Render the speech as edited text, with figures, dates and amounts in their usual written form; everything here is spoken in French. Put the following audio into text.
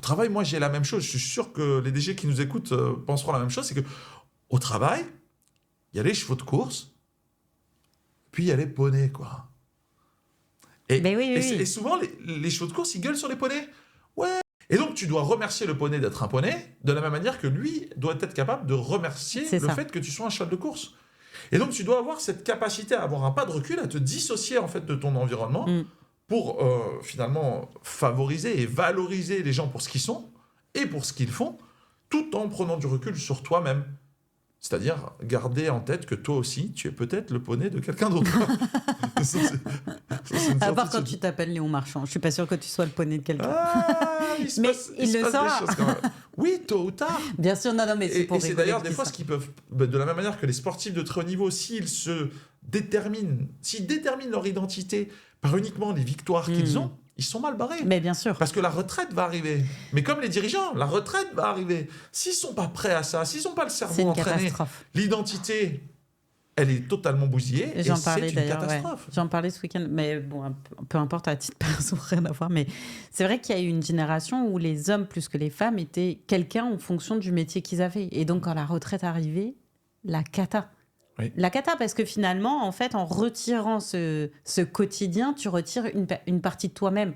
travail, moi, j'ai la même chose. Je suis sûr que les DG qui nous écoutent penseront la même chose. C'est que au travail, il y a les chevaux de course, puis il y a les poneys, quoi. Mais oui, Et souvent, les chevaux de course, ils gueulent sur les poneys. Ouais. Et donc, tu dois remercier le poney d'être un poney, de la même manière que lui doit être capable de remercier C'est le ça. fait que tu sois un cheval de course. Et donc, tu dois avoir cette capacité à avoir un pas de recul, à te dissocier en fait de ton environnement pour finalement favoriser et valoriser les gens pour ce qu'ils sont et pour ce qu'ils font, tout en prenant du recul sur toi-même. C'est-à-dire garder en tête que toi aussi, tu es peut-être le poney de quelqu'un d'autre. C'est une À part quand certitude. tu t'appelles Léon Marchand. Je suis pas sûre que tu sois le poney de quelqu'un. Ah, il se Mais passe, il se le passe saura. des choses quand même. Oui, tôt ou tard. Bien sûr, non, mais c'est pour Et c'est rigoler d'ailleurs que des je fois dis ce ça. qu'ils peuvent, de la même manière que les sportifs de très haut niveau, s'ils déterminent leur identité par uniquement les victoires qu'ils ont, ils sont mal barrés. Mais bien sûr. Parce que la retraite va arriver. Mais comme les dirigeants, la retraite va arriver. S'ils sont pas prêts à ça, s'ils n'ont pas le C'est cerveau une entraîné, catastrophe. l'identité, elle est totalement bousillée et J'en c'est parlais une d'ailleurs, ouais. catastrophe. J'en parlais ce week-end, mais bon, peu importe, à titre perso, rien à voir. Mais c'est vrai qu'il y a eu une génération où les hommes, plus que les femmes, étaient quelqu'un en fonction du métier qu'ils avaient. Et donc, quand la retraite arrivait, la cata. Oui. La cata, parce que finalement, en fait, en retirant ce quotidien, tu retires une partie de toi-même.